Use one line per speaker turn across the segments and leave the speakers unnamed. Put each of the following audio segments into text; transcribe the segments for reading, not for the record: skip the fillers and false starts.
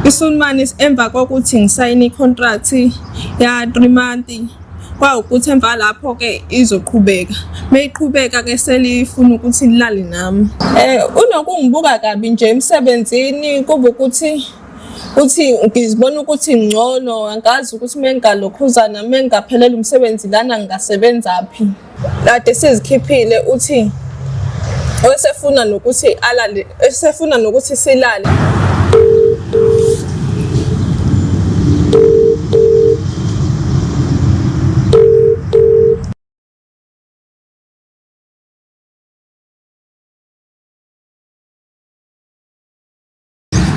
iSulman emva kokuthi ngisayine i-contract ya 3 months kwawukuthi emva lapho-ke izoqhubeka. Meyiqhubeka-ke selifuna ukuthi lilale nami. Unokungibuka kabi nje emsebenzini kuba ukuthi ngizibona ukuthi ngcono, angazi ukuthi mengalokhuzana mengaphelele umsebenzi lana ngingasebenzaphi. Kade sizikhiphile uthi wesefuna nokuthi alale, esefuna nokuthi silale.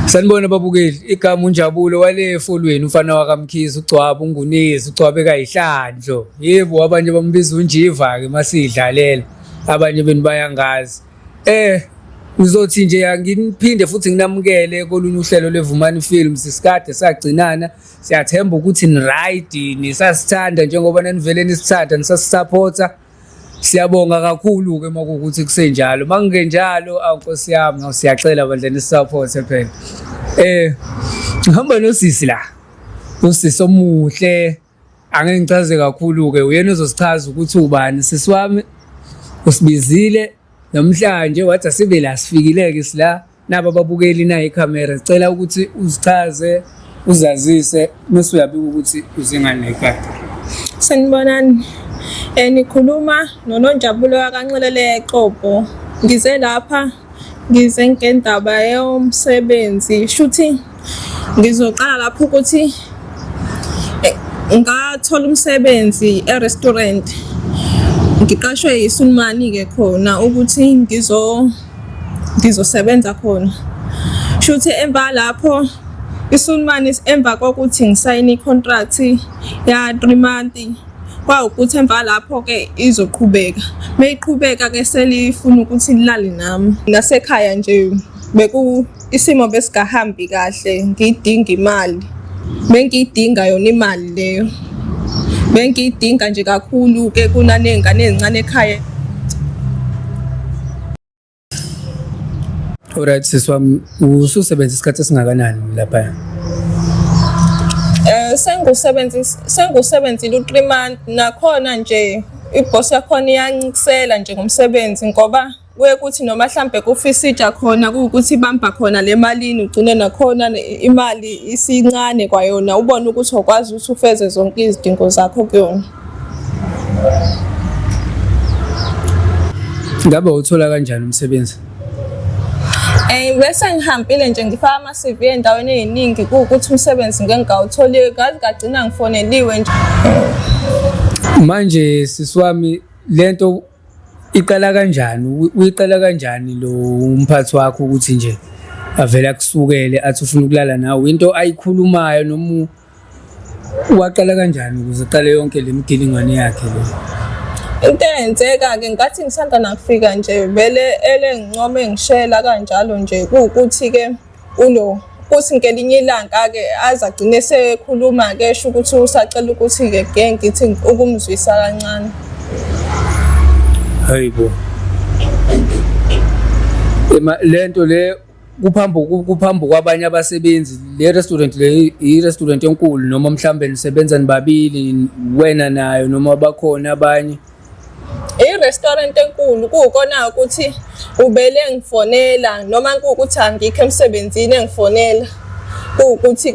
Sanibona babukeli, igama uNjabulo wale efolweni ufana wakaMkhize uGcwaba uNgunizi uGcwabeka Ihlandlo. Yebo abanye bambiza uNjiva ke masidlalela. Abanye beni bayangazi. Ngizothi nje ngiphinde futhi nginamukele kolunye uhlelo leVumani Films isikade sagcinana. Siyathemba ukuthi ni right nisasithanda njengoba nanivele nisithanda nisasupporta. Siyabonga kakhulu ke makuthi kusenjalo. Makungenjalo awunkosi yami siyacela bandla nisupport phela. Ngihamba nosisi la. Usisi omuhle. Angeke ngichaze kakhulu ke uyena uzosichaza ukuthi ubani sisi wami. Usibizile namhlanje wathi asibe la sifikileke sila naba babukeli na icamera. Sicela ukuthi uzichaze uzazise mase uyabika ukuthi uzingane ekhaya.
Sanibonani. Nikhuluma noNonjabulo wakanxelele eqobo. Ngize lapha ngize ngendaba yomsebenzi. Shuthi ngizoqala lapho ukuthi ngathola umsebenzi e-restaurant. Ngiqashwe yiSulman ke khona ukuthi ngizosebenza khona. Shuthi emva lapho iSulman emva kokuthi ngisayine i-contract ya 3 months kwawukuthi emva lapho-ke izoqhubeka. Meyiqhubeka-ke selifuna ukuthi lilale nami. Nasekhaya nje isimo besikahambi kahle, ngidinga imali. Bengiyidinga yona imali leyo. Bengiyidinga nje kakhulu-ke kunaney'ngane ezincane ekhaya.
Alright sisi wami ususebenza isikhathi esingakanani lapha?
Sengusebenzile u3 months nakhona nje iboss yakhona iyancisela nje ngomsebenzi ngoba kuye kuthi noma mhlambe kufisija khona ukuthi bamba khona le malini ugcine nakhona imali isincane kwayona ubone ukuthi okwazi ukuthi ufeze zonke izidingo zakho kuyona.
Ngabe uthola kanjani umsebenzi?
Bese ngihambile nje ngifaka ama-CV endaweni eziningi ukuthi umsebenzi ngeke ngawutholi kaze gagcina ngifoneliwe nje.
Manje sisi wami lento iqala kanjani? Uyiqala kanjani lo umphathi wakho ukuthi nje avela kusukele athi ufuna ukulala nawe? Into ayikhulumayo noma waqala kanjani ukuze iqale yonke le mgilingwane yakhe le?
Into eyenzeka-ke ngathi ngisanda nakufika nje vele ngincome ngishela kanjalo nje ukuthi-ke kuthi ngelinye ilanga-ke aze agcine sekhuluma-ke esho ukuthi usacela ukuthi-ke ngeke ngithi ukumzwisa kancane.
Hayibo. Lento le kuphambu kwabanye abasebenzi le restaurant le i-restaurant enkulu noma mhlambe nisebenza nibabili wena nayo noma bakhona abanye?
I-restaurant enkulu kukona ukuthi ubele ngifonela noma kuukuthi angikho emsebenzini engifonela ukuthi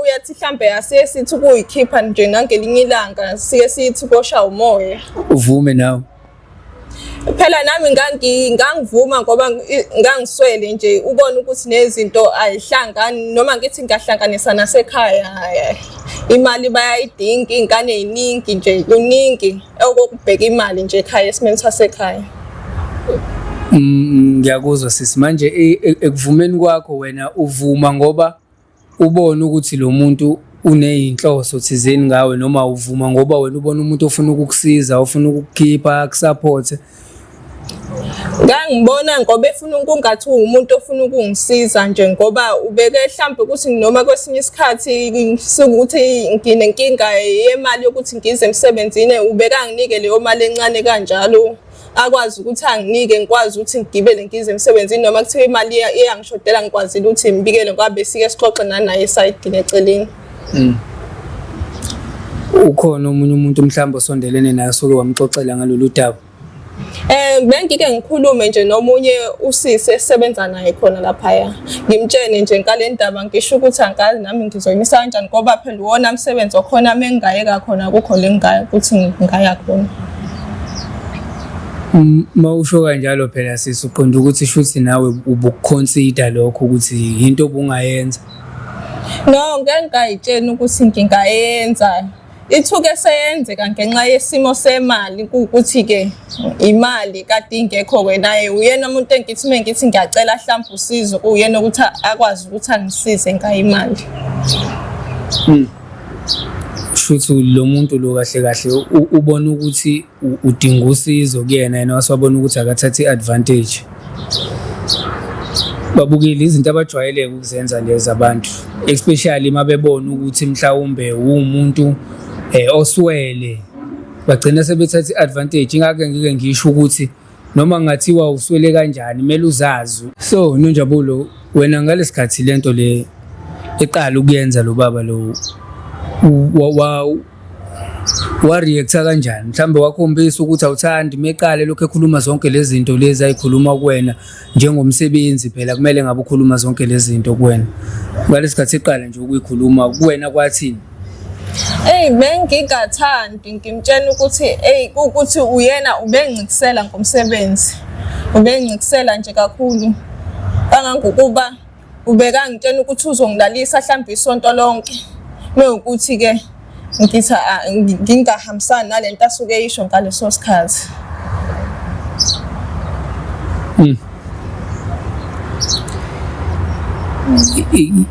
uyathi mhlambe asiye sithi kuyikhipha nje nangelinye ilanga siye sithi kosha umoya
uvume nawe.
Phela nami ngangivuma ngoba ngangiswele nje ubona ukuthi nezinto ayihlangani noma ngithi ngahlanganisa nasekhaya imali bayayidinga ingane eziningi nje kuningi okubheka imali nje ekhaya esimeni sasekhaya.
Ngiyakuzwa sisi manje ekuvumeni kwakho wena uvuma ngoba ubona ukuthi lo muntu uneyinhloso thizeni ngawe noma uvuma ngoba wena ubona umuntu ofuna ukukusiza ofuna ukukukhipha akusupport?
Ngangibona ngoba efuna ukungathi umuntu ofuna ukungisiza nje ngoba ubeke mhlambe ukuthi noma kwesinye isikhathi sokuthi nginenkinga yemali yokuthi ngize emsebenzini ubeka nginike leyo mali encane kanjalo akwazi ukuthi anginike, ngikwazi ukuthi ngigibele ngize emsebenzini, noma kuthiwa imali iyangishodela ngikwazile ukuthi ngibikele ngoba besike sixoxe nanaye esayidini eceleni.
Ukhona omunye umuntu mhlawumbe osondelene naye soke wamxoxela ngalolu daba?
Bengike ngikhulume nje nomunye usisi esebenza naye khona laphaya, ngimtshene nje ngale ndaba, ngisho ukuthi angazi nami ngizoyimisa kanjani ngoba phela uwona msebenzi okhona mengingayeka khona kukho le ngaya ukuthi ngingaya khona.
Mawusho kanjalo phela sisi uqonda ukuthi shuthi nawe ubuconsider lokho ukuthi into obungayenza?
No, ngeke ngayitshena ukuthi ngingayenza. Ithuke seyenzeka ngenxa yesimo semali, ukuthi ke imali kade ingekho naye uyena umuntu engithi mengithi ngiyacela mhlawumbe usizo uyena ukuthi akwazi ukuthi angisize ngayimali.
Shuthi lo muntu lo kahle kahle ubona ukuthi udinga usizo kuyena yena wasabona ukuthi akathathe advantage. Babukile izinto abajwayeleke ukuzenza lezi abantu, especially mabebona ukuthi mhlawumbe umuntu oswele, bagcina sebethatha advantage. Ingakho ngike ngisho ukuthi noma ngathiwa uswele kanjani kumele uzazi. So Nonjabulo, wena ngalesikhathi lento le eqala ukuyenza lo baba lo wa reacta kanjani? Mhlambe wakhombisa ukuthi awuthandi meqale lokho ekhuluma zonke lezi zinto lezi ayikhuluma kuwena njengomsebenzi, phela kumele ngabe ukhuluma zonke lezi zinto kuwena. Ngalesikhathi eqala nje ukuyikhuluma kuwena kwathini?
Bengingathandi, ngimtshela ukuthi ukuthi uyena ubengicisela ngomsebenzi, ubengicisela nje kakhulu kangangokuba ubekangitshela ukuthi uzongilalisa mhlawumbe isonto lonke, mewukuthi ke ngithi ngingahambisani nalento asuke eyisho ngaleso sikhathi.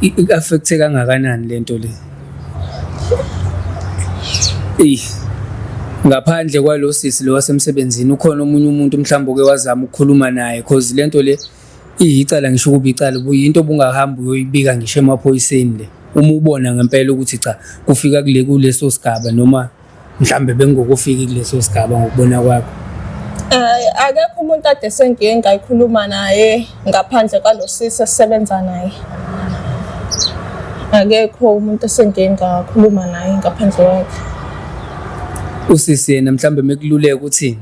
I-affecte kangakanani lento le? Ngaphandle kwalo sisi lo wasemsebenzini ukhona omunye umuntu mhlawumbe oke wazama ukukhuluma naye, because lento le iyicala, ngisho ukuba icala buyinto obungahamba uyoyibika ngisho emaphoyiseni le uma ubona ngempela ukuthi cha kufika kuleso sigaba, noma mhlambe bengokufika kuleso sigaba ngokubona kwakho.
Akekho umuntu ade sengiye ngayikhuluma naye ngaphandle kwalo sisi esebenza naye. Akekho umuntu esengiye ngakhuluma naye ngaphandle kwakhe.
Usisi yena mhlambe mekululeka ukuthini?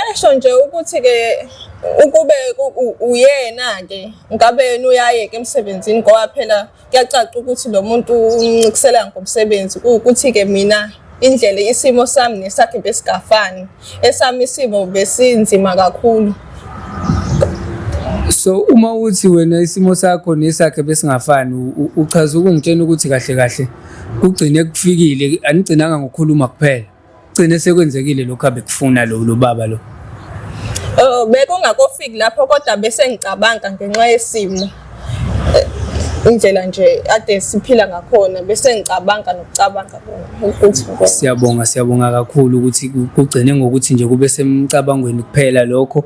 Wesho nje ukuthi ke ukube uyena ke ngabe yena uyayeka emsebenzini ngoba phela kuyacaca ukuthi lo muntu uncikisela ngomsebenzi, ukuthi ke mina indlela isimo sami nesakhe besigafani, esami isimo besinzima kakhulu.
So uma uthi wena isimo sakho nesakhe besingafani, uchaza ukungitshena ukuthi kahle kahle kugcine kufikile, anigcinanga ngokukhuluma kuphela, gcine sekwenzekile lokho abekufuna lo baba lo?
Bekungakofiki lapho, kodwa bese ngicabanga ngenxa yesimo, indlela nje ade siphila ngakhona, bese ngicabanga nokucabanga ukuthi.
Siyabonga kakhulu ukuthi kugcine ngokuthi nje kube semcabangweni kuphela lokho.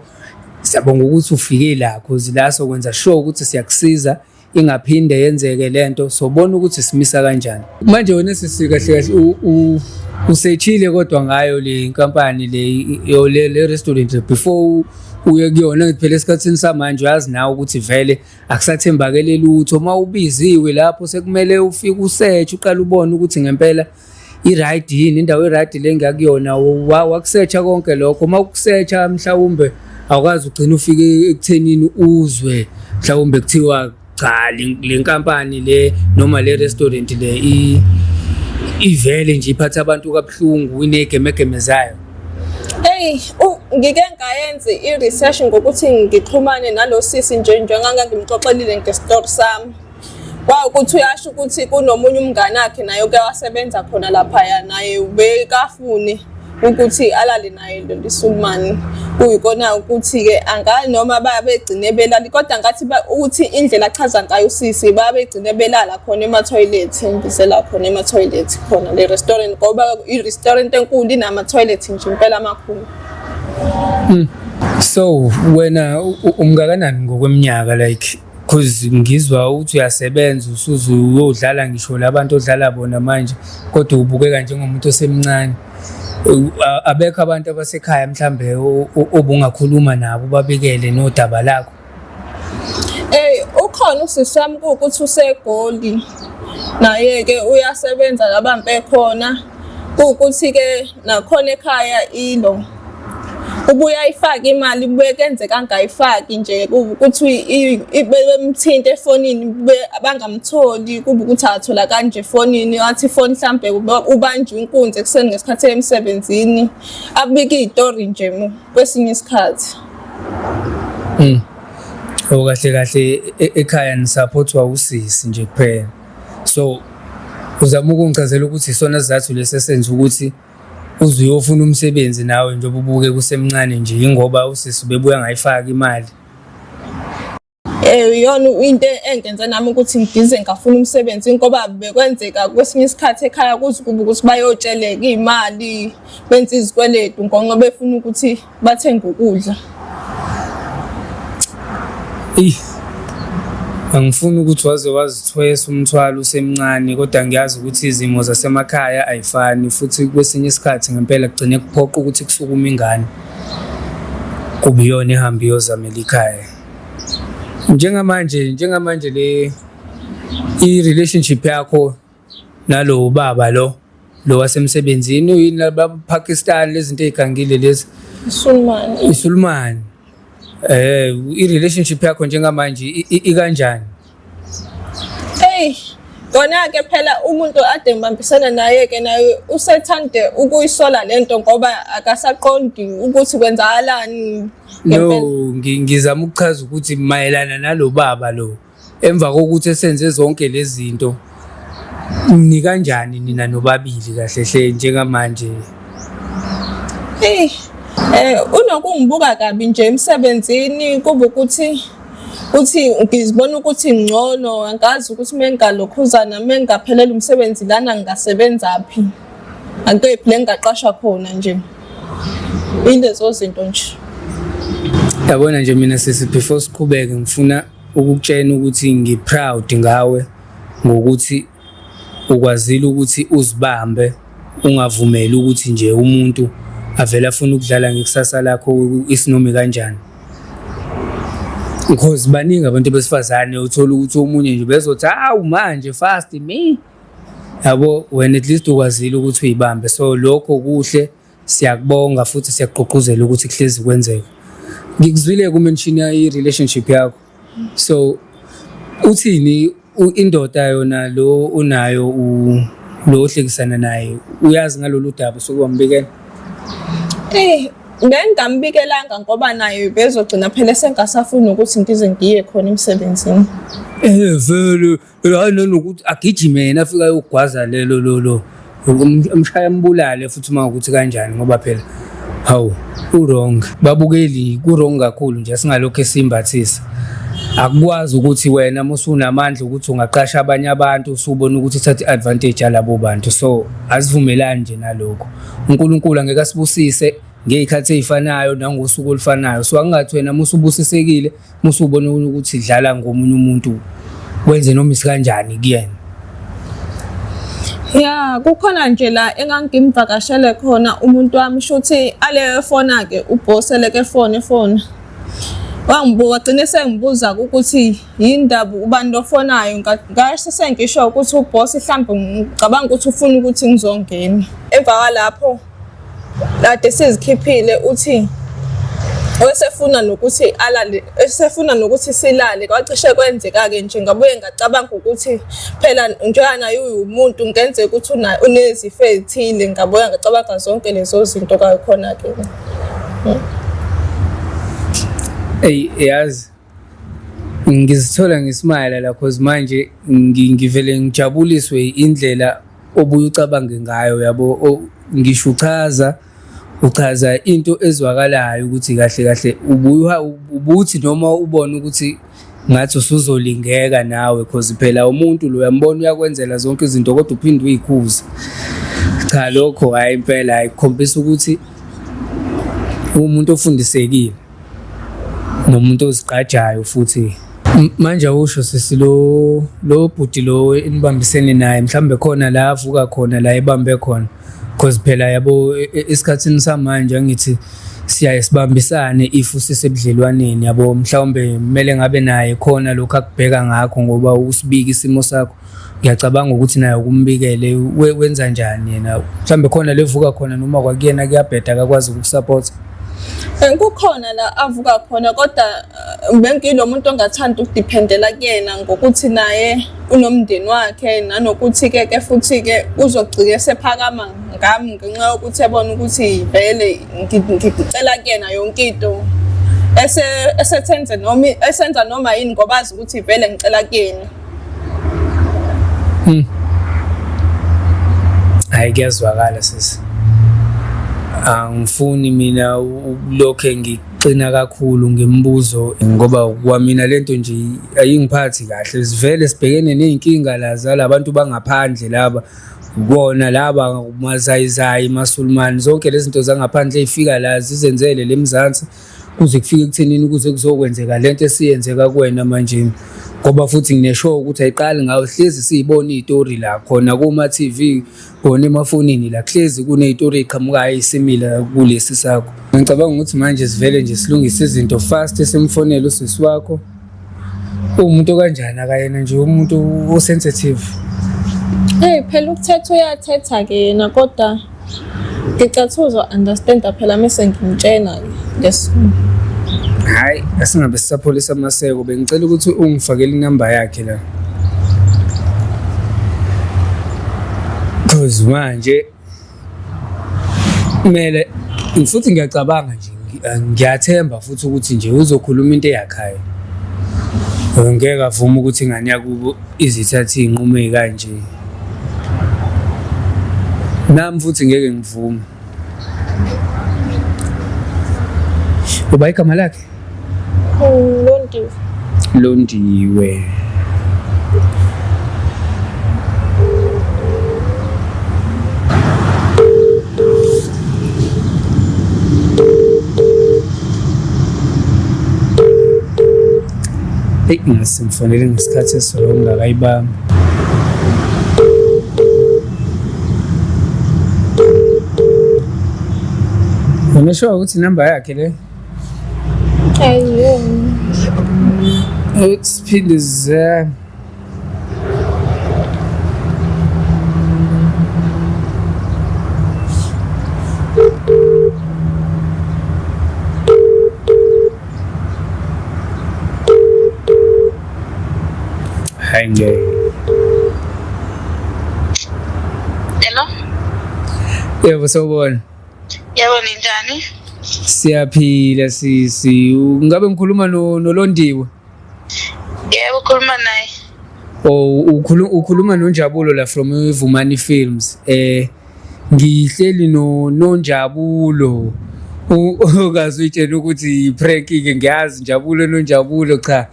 Siyabonga ukuthi ufike la cause la sokwenza sure ukuthi siyakusiza ingaphinde yenzeke lento, sobona ukuthi simisa kanjani. Manje wena sisikahle kahle usechile kodwa ngayo le inkampani le restaurant before uye kuyona, phela esikhathini samanje uyazi nawe ukuthi vele akusathembakele lutho. Uma ubiziwe lapho sekumele ufike usearch uqala ubone ukuthi ngempela i-right yini, indawo i-right le ngakuyona, wakusearcha konke lokho. Uma ukusearcha mhlawumbe awukazi ugcina ufike ekuthenini uzwe mhlawumbe kuthiwa cha le nkampani le noma le restaurant le ivele nje iphatha abantu kabuhlungu, inegemegeme zayo.
Ngike ngayenza i-research ngokuthi ngixhumane nalo sisi njenganga ngimxoxelile ngestory sami. Ukuthi uyasho ukuthi kunomunye umngane wakhe naye oke wasebenza khona laphaya, naye ubekafuni ukuthi alale naye lo Sulman. Kuyikona ukuthi ke angazi noma babegcine belala, kodwa ngathi ukuthi indlela achaza ngayo usisi babegcine belala khona ema-toilet, ngizela khona ema-toilet khona le restaurant, ngoba i-restaurant enkulu inama-toilet nje impela amakhulu.
So wena umngakanani ngokweminyaka, like cause ngizwa ukuthi uyasebenza usuze uyodlala ngisho labantu odlala bona manje, kodwa ubukeka njengomuntu osemncane. Abekho abantu abasekhaya mhlambe obungakhuluma nabo babikele nodaba lakho?
Ukhona usisi wami kuwukuthi useGoli, naye-ke uyasebenza labampe khona. Kuwukuthi-ke nakhona ekhaya ilo ubuye ayifake imali, buye kenzeka angayifaki nje, kuthi bemthinte efonini bangamtholi, kube ukuthi athola kanje efonini, wathi ifoni mhlambe ubanjwe inkunzi ekuseni ngesikhathi emsebenzini, abike iy'tori nje kwesinye isikhathi.
Kahle kahle ekhaya nisaphothwa usisi nje kuphela. So uzama ukungichazela ukuthi isona sizathu lesi esenza ukuthi uze uyofuna umsebenzi nawe njengoba ubuke kusemncane nje, ingoba usisi bebuya angayifaki imali?
Iyona into engenza nami ukuthi ngidize ngafuna umsebenzi, ngoba bekwenzeka kwesinye isikhathi ekhaya kuze kube ukuthi bayotsheleka iy'mali, benze izikweletu ngoba befuna ukuthi bathenge ukudla.
Angifuni ukuthi waze wazithwesa umthwalo usemncane, kodwa ngiyazi ukuthi izimo zasemakhaya ayifani, futhi kwesinye isikhathi ngempela kugcine kuphoqa ukuthi kusukume ingane kube iyona ehamba iyozamela ikhaya. Njengamanje i-relationship yakho nalo ubaba lo wasemsebenzini uyini labaPakistan, lezi zinto ey'gangile lezi? Isulumani. I-relationship yakho njengamanje ikanjani?
Kona-ke phela umuntu ade ngibambisana naye-ke naye usethande ukuyisola lento ngoba akasaqondi ukuthi kwenzakalani.
No, ngizama ukuchaza ukuthi mayelana nalo baba lo, emva kokuthi esenze zonke lezi zinto, ni kanjani nina nobabili kahle hle njengamanje?
Unokungibuka kabi nje emsebenzini, kube ukuthi ngizibona ukuthi ngcono, angazi ukuthi mengalokhuzana mengaphelele umsebenzi lana ngingasebenzaphi, akephi le ngaqashwa khona nje. Ilezo zinto nje.
Yabona nje mina sisi, before siqhubeke ngifuna ukukutshela ukuthi ngiproud ngawe ngokuthi ukwazile ukuthi uzibambe, ungavumeli ukuthi nje umuntu avela afuna ukudlala ngekusasa lakho isinoma kanjani. Because baningi abantu besifazane uthola ukuthi omunye nje bezothi hawu manje fast me, yabo, wena at least ukwazile ukuthi uyibambe. So lokho kuhle, siyakubonga futhi siyagqugquzela ukuthi kuhlezi kwenzeke. Ngikuzwile kumenshina i-relationship yakho, so uthini indoda yona lo unayo lo ohlekisana naye, uyazi ngalolu daba sokuwambikela?
Bengambikelanga ngoba naye bezogcina phela sengasafuni ukuthi ngize ngiye khona emsebenzini.
Vele hayi nanokuthi agijime yena afika yogwaza lelo umshaya ambulale futhi uma ukuthi kanjani, ngoba phela hawu urong babukeli, kurong kakhulu nje singalokho esimbathisa. Akukwazi ukuthi wena musunamandla ukuthi ungaqasha abanye abantu usubona ukuthi uthatha advantage alabo bantu. So asivumelani nje nalokho. uNkulunkulu angeke asibusise ngey'khathi ey'fanayo nangosuku olufanayo. So angathi wena musubusisekile musubona ukuthi dlala ngomunye umuntu wenze noma isikanjani kuyena.
Kukhona nje la engangimvakashele khona umuntu wami, shuthi ale fona ke ubhoseleke fona wangibuka, wagcina sengibuza ukuthi yindaba ubani lofonayo, ngasho sengisho ukuthi uboss mhlawumbe ngicabanga ukuthi ufuna ukuthi ngizongena. Emva kwalapho lade sizikhiphile uthi esefuna nokuthi silale, kwacishe kwenzeka-ke nje. Ngabuye ngacabanga ukuthi phela njengoba naye umuntu ngenzeka ukuthi unezifo ezithile, ngabuye ngacabanga zonke lezo zinto kakhona-ke.
Yazi ngizithola ngismayela la cause manje ngivele ngijabuliswe indlela obuye ucabange ngayo, yabo. Ngisho uchaza into ezwakalayo ukuthi kahle kahle ubuthi noma ubone ukuthi ngathi usuzolingeka nawe, cause phela umuntu lo uyambona uyakwenzela zonke izinto kodwa uphinde uyikhuze. Cha, lokho hayi impela ayikhombisa ukuthi umuntu ofundisekile nomuntu ozigqajayo futhi. Manje awusho sisi lo bhuti lo enibambisene naye mhlambe khona la avuka khona la ebambe khona, Because phela yabo esikhathini samanje angithi siyaye sibambisane if usisebudlelwaneni yabo, mhlawumbe kumele ngabe naye khona lokho akubheka ngakho ngoba usibika isimo sakho. Ngiyacabanga ukuthi naye ukumbikele wenza njani yena, mhlawumbe khona levuka khona noma kwakuyena kuyabheda akakwazi ukukusupport.
Kukhona la avuka khona kodwa bengilo muntu ongathanda ukudependela kuyena ngokuthi naye unomndeni wakhe, nanokuthi ke futhi ke uzogcika sephakama ngami ngenxa yokuthi ebona ukuthi vele ngicela kuyena yonke into esenza noma yini ngoba azi ukuthi vele ngicela kuyena.
Hayi kuyazwakala sisi. Angifuni mina lokho ngicina kakhulu ngimbuzo ngoba kwamina lento nje ayingiphathi kahle. Sivele sibhekene nezinkinga laza labantu bangaphandle laba, ubona laba mazayizayi masulumani, zonke lezi zinto zangaphandle ezifika la zizenzele lemzansi kuze kufike ekuthenini ukuze kuzokwenzeka lento esiyenzeka kuwena manje. Ngoba futhi ngineshow ukuthi ayiqali ngawo, hlezi siyibona izitori la khona kuma TV khona emafonini la, hlezi kunezitori eziqhamukayo ezisimila kulesi sakho. Ngicabanga ukuthi manje sivele nje silungise izinto fast, esimfonela usisi wakho. Umuntu kanjani akayena nje umuntu osensitive.
Phela ukuthetha uyathetha ke yena kodwa ngicathuza uzo-understand phela mase ngimtshena yes.
Hayi asingabe sisapholisa amaseko, bengicela ukuthi ungifakele inamba yakhe la. Cause manje kumele futhi ngiyacabanga nje, ngiyathemba futhi ukuthi nje uzokhuluma into eyakhaya. Ngeke avuma ukuthi ingane yakubo izithathe izinqumo ezikanje. Nami futhi ngeke ngivume. Uba igama lakhe?
Londiwe.
Londiwe. Ngasimfonele ngesikhathi esolo ngakayibamba. Unesho ukuthi inamba yakhe le? Speed is hang.
Hello?
Yebo sawubona.
Yebo ninjani?
Siyaphila sisi. Ngabe ngikhuluma noLondiwe?
Yebo ukhuluma naye.
Oh ukhuluma noNjabulo la from Vumani Films. Ngihleli noNjabulo. Ukazitshela ukuthi prank ke ngiyazi Njabulo noNjabulo cha.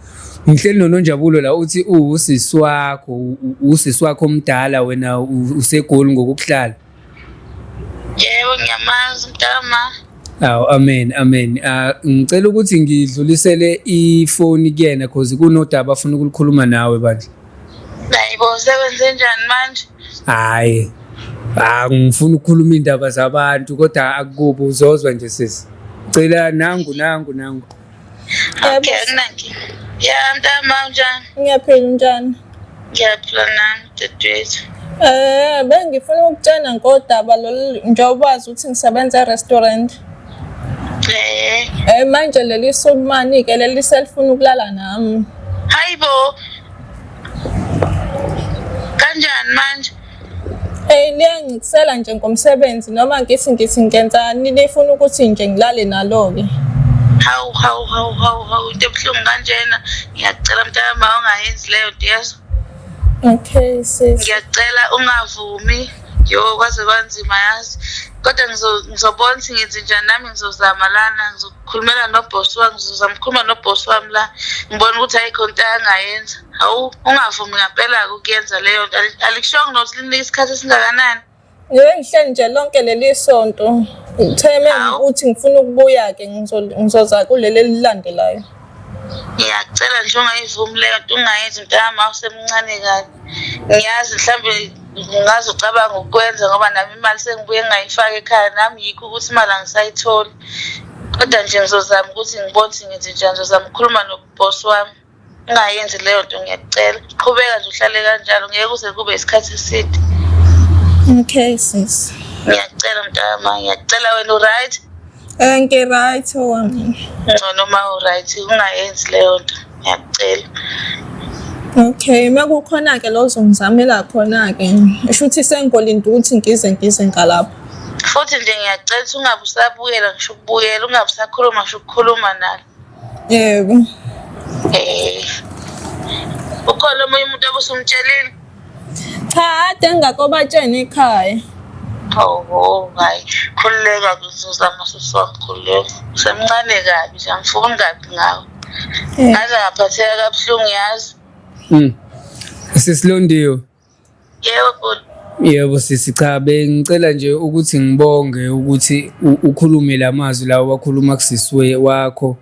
Ngihleli noNjabulo la uthi usisi wakho omdala wena usegoli ngokuhlala.
Yebo ngiyamazi mntama.
Aw amen. Ngicela ukuthi ngidlulisele ifoni kuyena because kunodaba afuna ukulikhuluma nawe bandla.
Hayibo sebenze njani manje?
Hayi. Ngifuna ukukhuluma indaba zabantu kodwa akukubo uzozwa nje sisi. Ngicela nangu.
Okay nanki. Ya mntama njani?
Ngiyaphila njani?
Ngiyaphila nami dadewethu.
Bengifuna ukutshena ngodaba lolu njengoba wazi ukuthi ngisebenza e-restaurant. Manje leli Sulumani ke leli selifuna ukulala nami.
Hayibo. Kanjani manje?
Liyangikusela nje ngomsebenzi noma ngithi ngenzani, lifuna ukuthi nje ngilale nalo ke.
Hawu into ebuhlungu kanjena. Ngiyacela mntama ungayenzi leyo nto yazo.
Okay sis.
Ngiyacela ungavumi. Kwaze kwanzima yazi. Kodwa ngizobona ukuthi ngenze njani, nami ngizozama lana, ngizokhulumela noboss wami, ngizozama ukukhuluma noboss wami la. Ngibona ukuthi ayikho into angayenza. Hawu ungavumi ngempela ukuyenza leyo nto. Alikushongo nokuthi linika isikhathi esingakanani.
Ngihleli nje lonke leli sonto. Ngitheme ukuthi ngifuna ukubuya ke ngizoza kuleli elilandelayo.
Ngiyacela nje ungayivumi leyo nto, ungayenzi mntama usemncane kabi. Ngiyazi mhlambe ngaze ucabanga ukwenza ngoba nami imali sengibuye ngayifaka ekhaya nami yikho ukuthi imali angisayitholi. Kodwa nje ngizozama ukuthi ngibone ukuthi ngenze njani, ngizozama ukukhuluma noboss wami. Ungayenzi leyo nto ngiyacela. Qhubeka nje uhlale kanjalo ngeke kuze kube isikhathi eside.
Okay sis.
Ngiyacela mntama, ngiyacela wena u-right?
Ngi-right wami.
Noma u-right ungayenzi leyo nto. Ngiyacela.
Okay, makukhona-ke lo uzongizamela khona-ke. Esho ukuthi sengikolinde ukuthi ngize ngalapho.
Futhi nje ngiyacela ukuthi ungabe usabuyela ngisho ukubuyela, ungabe usakhuluma ngisho ukukhuluma nalo.
Yebo.
Ukhona omunye umuntu obusumtshelile?
Cha, ade ngingakobatshena ekhaya.
Hayi. Khululeka ngizozama sisiwami, khululeka. Semncane kabi nje, angifuni kabi ngawe. Ngaze ngaphatheka kabuhlungu yazi.
Sisilondiwe.
Yebo bhuti.
Yebo sisi, cha bengicela nje ukuthi ngibonge ukuthi ukhulume lamazwi lawo wakhuluma kusisi wakho,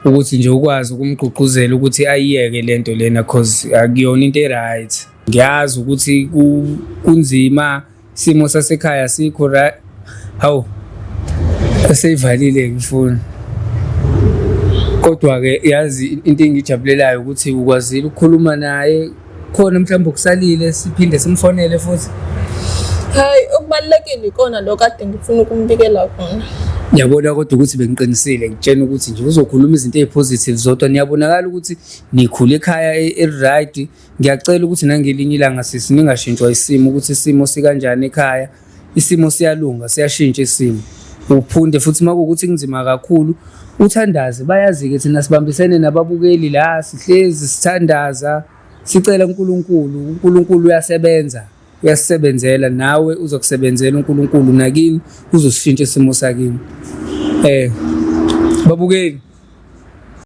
ukuthi nje ukwazi ukumgqugquzela ukuthi ayiyeke lento lena cause akuyona into right. Ngiyazi ukuthi kunzima, isimo sasekhaya sikho right. Hawu seyivalile ngifuna, kodwa ke yazi into engijabulelayo ukuthi ukwazile ukukhuluma naye. Khona mhlawumbe okusalile siphinde simfonele futhi.
Hayi, okubalulekile ikona lo kade ngifuna ukumbikela khona.
Ngiyabona kodwa ukuthi bengiqinisile ngitshena ukuthi nje uzokhuluma izinto ezipositive zodwa. Niyabonakala ukuthi nikhule ekhaya right. Ngiyacela ukuthi nangelinye ilanga sisi ningashintshwa isimo, ukuthi isimo sikanjani ekhaya. Isimo siyalunga, siyashintsha isimo. Uphunde futhi makuwukuthi kunzima kakhulu uthandaze. Bayazi-ke thina sibambisene nababukeli la, sihlezi sithandaza, sicela uNkulunkulu uyasebenza, uyasisebenzela. Nawe uzokusebenzela uNkulunkulu, nakini uzosishintsha isimo sakini. Babukeli